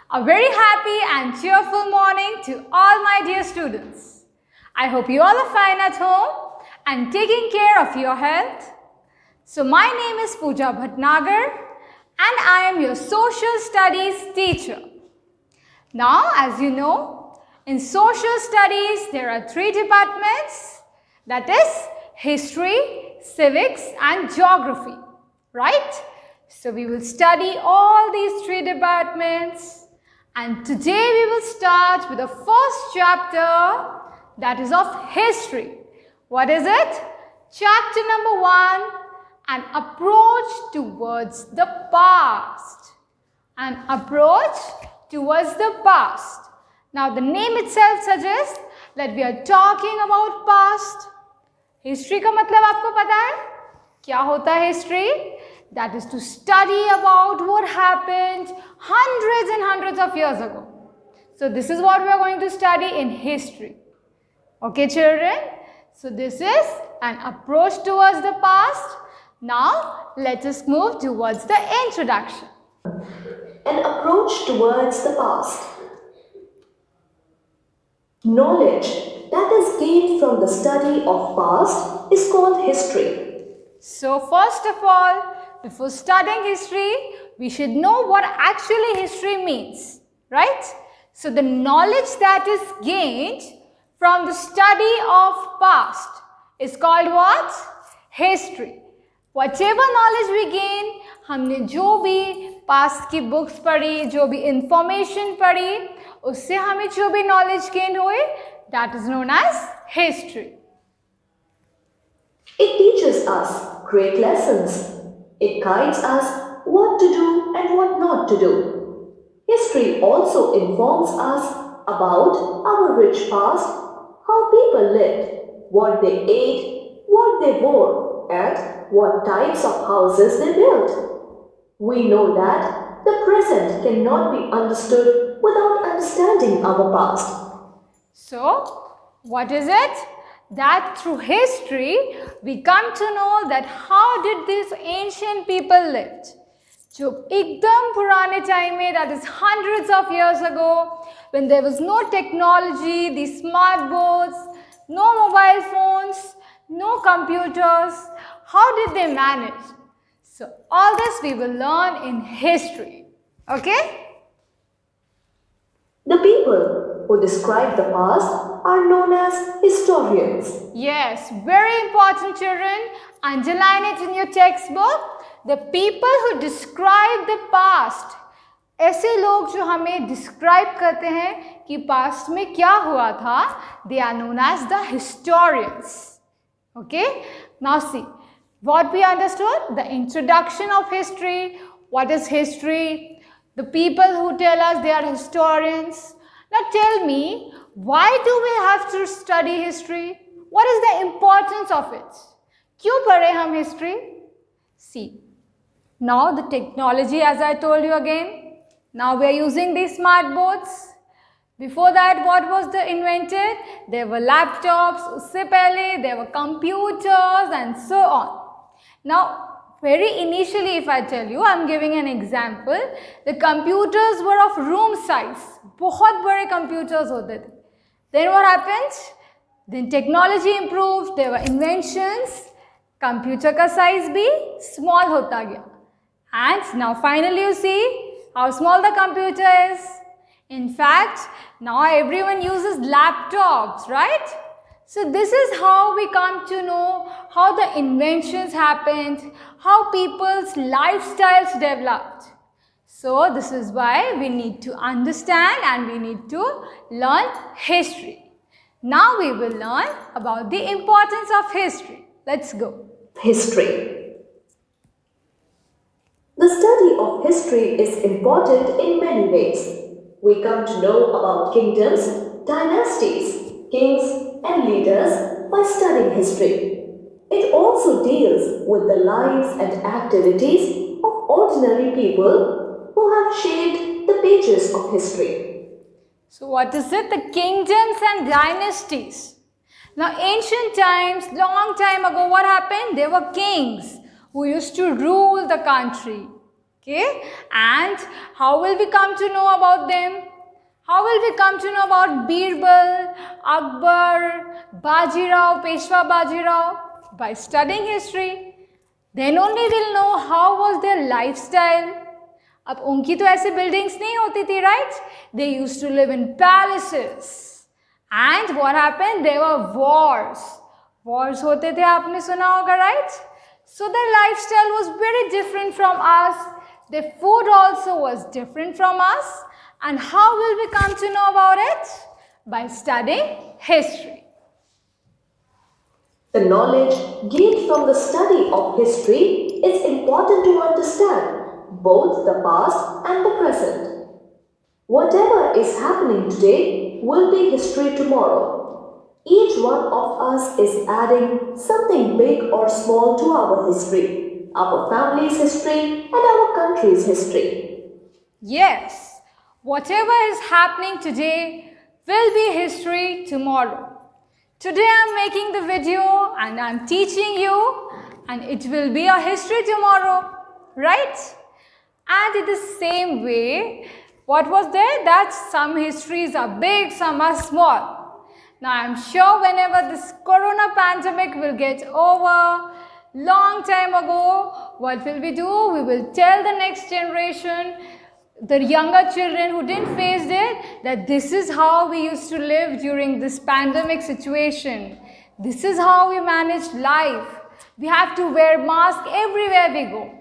A very happy and cheerful morning to all my dear students. I hope you all are fine at home and taking care of your health. So my name is Pooja Bhatnagar and I am your social studies teacher. Now, as you know, in social studies there are three departments, that is history, civics and geography, right? So we will study all these three departments. And today we will start with the first chapter, that is of history. What is it? Chapter number 1, an approach towards the past. An approach towards the past. Now the name itself suggests that we are talking about past. History का मतलब आपको पता है? क्या होता है history? That is to study about what happened hundreds and hundreds of years ago. So this is what we are going to study in history. Okay, children? So this is an approach towards the past. Now let us move towards the introduction. An approach towards the past. Knowledge that is gained from the study of past is called history. So first of all, before studying history, we should know what actually history means, right? So the knowledge that is gained from the study of past is called what? History. Whatever knowledge we gain, हमने जो भी past की books पढ़ी, जो भी information पढ़ी, उससे हमें जो भी knowledge gain हुए, that is known as history. It teaches us great lessons. It guides us what to do and what not to do. History also informs us about our rich past, how people lived, what they ate, what they wore, and what types of houses they built. We know that the present cannot be understood without understanding our past. So, what is it? That through history, we come to know that how did these ancient people lived. जो एकदम पुराने time में, that is hundreds of years ago, when there was no technology, these smart boards, no mobile phones, no computers, how did they manage? So all this we will learn in history. Okay? The people who describe the past are known as historians. Yes, very important, children. Underline it in your textbook. The people who describe the past, ऐसे लोग जो हमें describe करते हैं कि past में क्या हुआ था, they are known as the historians. Okay? Now see, what we understood? The introduction of history. What is history? The people who tell us they are historians. Now tell me, why do we have to study history? What is the importance of it? क्यों पढ़े हम history? See, now the technology, as I told you again, now we are using these smart boards. Before that, what was the invented? There were laptops, उससे पहले there were computers and so on. Now, very initially, if I tell you, I am giving an example. The computers were of room size. बहुत बड़े computers होते थे. Then what happened? Then technology improved. There were inventions. Computer का size भी small होता गया. And now finally you see how small the computer is. In fact, now everyone uses laptops, right? So this is how we come to know how the inventions happened, how people's lifestyles developed. So this is why we need to understand and we need to learn history. Now we will learn about the importance of history. Let's go. History. The study of history is important in many ways. We come to know about kingdoms, dynasties, kings and leaders by studying history. It also deals with the lives and activities of ordinary people who have shaped the pages of history. So what is it? The kingdoms and dynasties. Now ancient times, long time ago, what happened? There were kings who used to rule the country. Okay, and how will we come to know about them? How will we come to know about Birbal, Akbar, Bajirao, Peshwa Bajirao? By studying history. Then only we'll know how was their lifestyle. अब उनकी तो ऐसे buildings नहीं होती थी, right? They used to live in palaces. And what happened? There were wars. Wars होते थे, आपने सुना होगा, right? So their lifestyle was very different from us. Their food also was different from us. And how will we come to know about it? By studying history. The knowledge gained from the study of history is important to understand both the past and the present. Whatever is happening today will be history tomorrow. Each one of us is adding something big or small to our history, our family's history and our country's history. Yes, whatever is happening today will be history tomorrow. Today I am making the video and I am teaching you, and it will be a history tomorrow, right? And in the same way, what was there? That some histories are big, some are small. Now I am sure whenever this corona pandemic will get over, long time ago, what will we do? We will tell the next generation, the younger children who didn't face it, that this is how we used to live during this pandemic situation. This is how we managed life. We have to wear masks everywhere we go.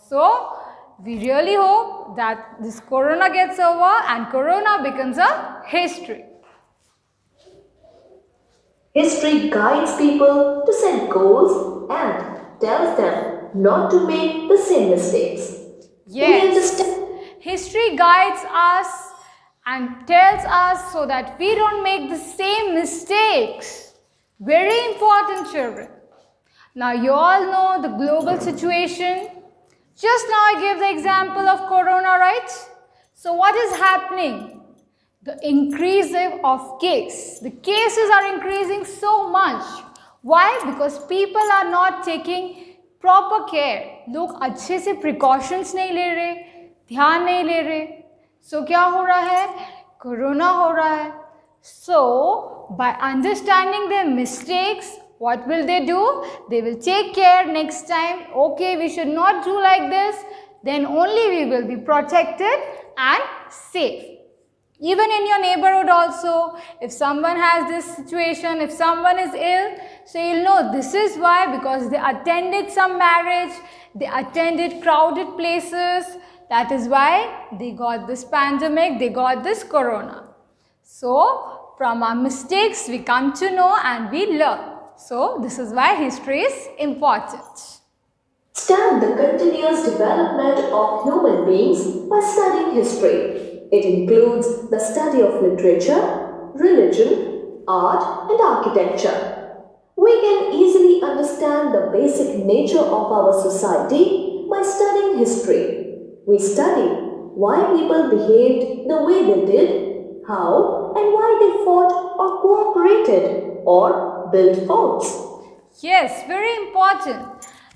So, we really hope that this corona gets over and corona becomes a history. History guides people to set goals and tells them not to make the same mistakes. Yes. We understand. History guides us and tells us so that we don't make the same mistakes. Very important, children. Now you all know the global situation. Just now I gave the example of corona, right? So what is happening? The increase of case. The cases are increasing so much. Why? Because people are not taking proper care. लोग अच्छे से precautions नहीं ले रहे, ध्यान नहीं ले रहे. So क्या हो रहा है? कोरोना हो रहा है. So by understanding their mistakes, what will they do? They will take care next time. Okay, we should not do like this. Then only we will be protected and safe. Even in your neighborhood also, if someone has this situation, if someone is ill, so you'll know this is why, because they attended some marriage, they attended crowded places. That is why they got this pandemic, they got this corona. So, from our mistakes, we come to know and we learn. So, this is why history is important. Understand the continuous development of human beings by studying history. It includes the study of literature, religion, art and architecture. We can easily understand the basic nature of our society by studying history. We study why people behaved the way they did, how and why they fought or cooperated or built forts. Yes, very important.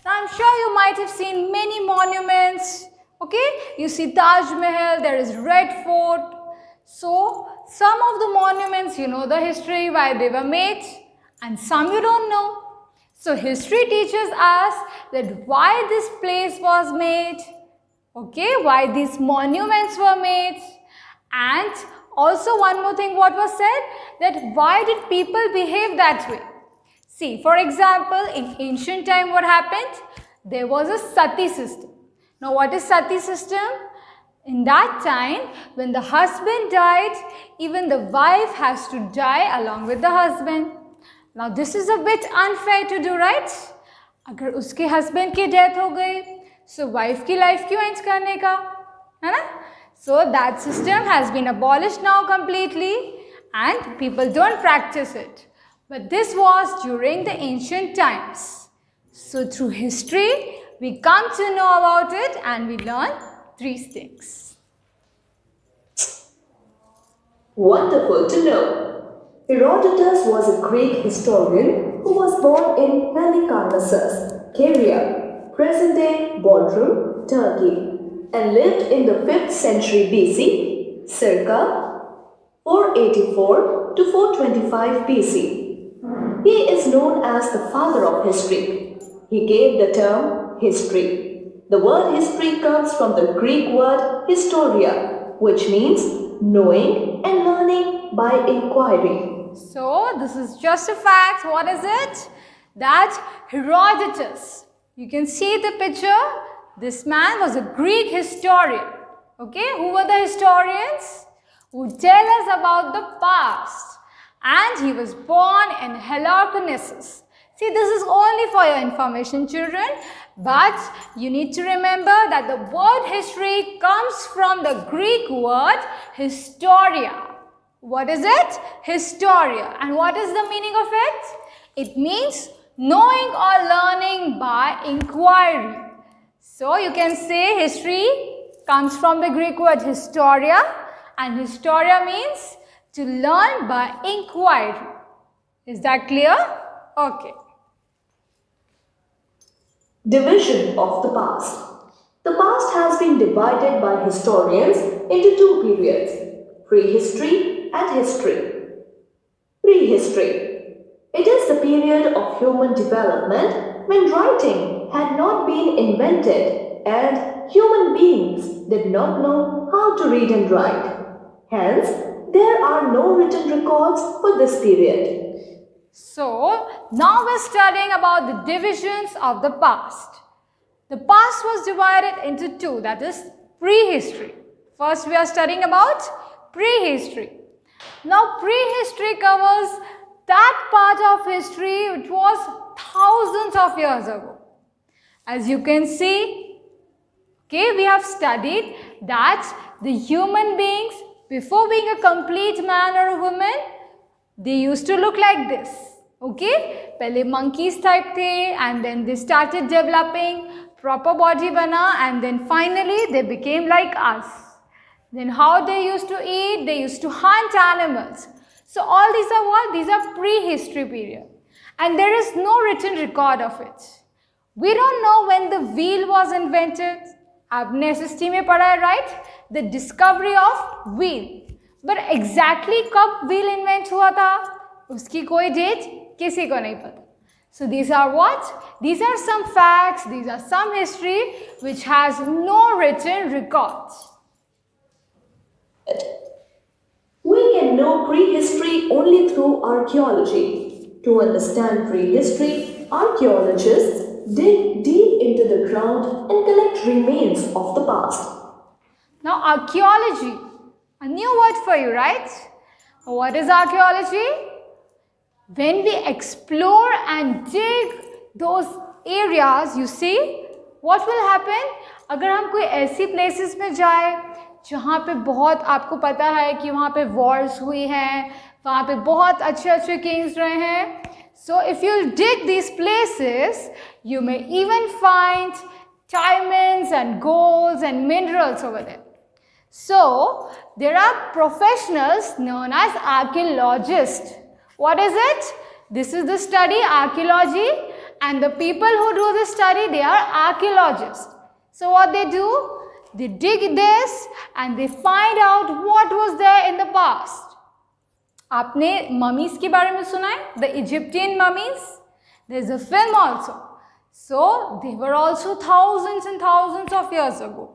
Now, I'm sure you might have seen many monuments. Okay, you see Taj Mahal, there is Red Fort. So, some of the monuments, you know the history, why they were made, and some you don't know. So, history teaches us that why this place was made, okay, why these monuments were made, and also one more thing what was said, that why did people behave that way. See, for example, in ancient time what happened? There was a sati system. Now, what is sati system? In that time, when the husband died, even the wife has to die along with the husband. Now, this is a bit unfair to do, right? अगर उसके husband की death हो गई, so wife की life क्यों end करने का, है ना? So that system has been abolished now completely, and people don't practice it. But this was during the ancient times. So through history, we come to know about it and we learn these things. Wonderful to know. Herodotus was a Greek historian who was born in Halicarnassus, Caria, present-day Bodrum, Turkey. and lived in the 5th century BC, circa 484 to 425 BC. He is known as the father of history. He gave the term history. The word history comes from the Greek word historia, which means knowing and learning by inquiry. So, this is just a fact. What is it? That Herodotus, you can see the picture. This man was a Greek historian. Okay, who were the historians? Who tell us about the past. And he was born in Herodotus. See, this is only for your information, children. But you need to remember that the word history comes from the Greek word historia. What is it? Historia. And what is the meaning of it? It means knowing or learning by inquiry. So you can say history comes from the Greek word historia, and historia means to learn by inquiry. Is that clear? Okay. Division of the past. The past has been divided by historians into two periods, prehistory and history. Prehistory. It is the period of human development when writing had not been invented and human beings did not know how to read and write. Hence, there are no written records for this period. So, now we're studying about the divisions of the past. The past was divided into two, that is prehistory. First, we are studying about prehistory. Now, prehistory covers that part of history which was thousands of years ago. As you can see, okay, we have studied that the human beings, before being a complete man or a woman, they used to look like this. Okay, पहले monkeys type थे, and then they started developing proper body bana, and then finally they became like us. Then how they used to eat? They used to hunt animals. So all these are what? These are prehistory period, and there is no written record of it. We don't know when the wheel was invented. आपने SST में पढ़ा है, right? The discovery of wheel. But exactly कब wheel invent हुआ था? उसकी कोई date किसी को नहीं पता. So these are what? These are some facts, these are some history which has no written records. We can know prehistory only through archaeology. To understand prehistory, archaeologists dig deep into the ground and collect remains of the past. Now archaeology, a new word for you, right? What is archaeology? When we explore and dig those areas, you see, what will happen? अगर हम कोई ऐसी places में जाए जहाँ पे बहुत आपको पता है कि वहाँ पे wars हुई हैं, वहाँ पे बहुत अच्छे kings रहे हैं. So if you dig these places, you may even find diamonds and golds and minerals over there. So there are professionals known as archaeologists. What is it? This is the study, archaeology, and the people who do this study, they are archaeologists. So what they do? They dig this and they find out what was there in the past. आपने mummies के बारे में सुना है? The Egyptian mummies. There is a film also. So they were also thousands and thousands of years ago.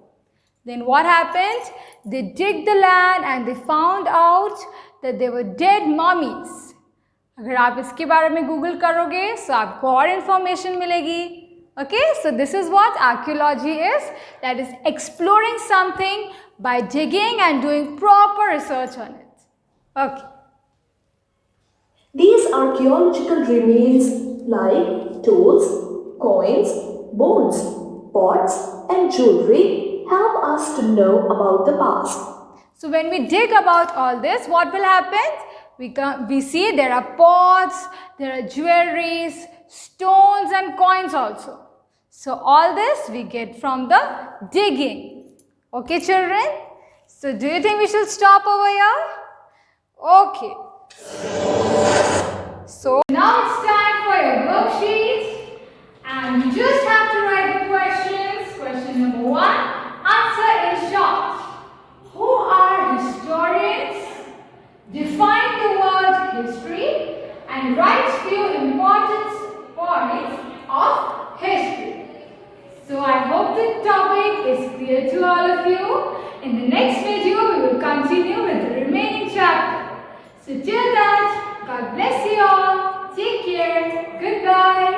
Then what happened? They dig the land and they found out that there were dead mummies. अगर आप इसके बारे में Google करोगे तो आपको और information मिलेगी. Okay, so this is what archaeology is, that is exploring something by digging and doing proper research on it. Okay. These archaeological remains like tools, coins, bones, pots and jewelry help us to know about the past. So when we dig about all this, what will happen? We see there are pots, there are jewelries, stones and coins also. So all this we get from the digging. Okay children? So do you think we should stop over here? Okay. So now it's time for your worksheet, and you just have to write the questions. Question number 1, answer and write few important points of history. So I hope the topic is clear to all of you. In the next video, we will continue with the remaining chapter. So till that, God bless you all. Take care. Goodbye.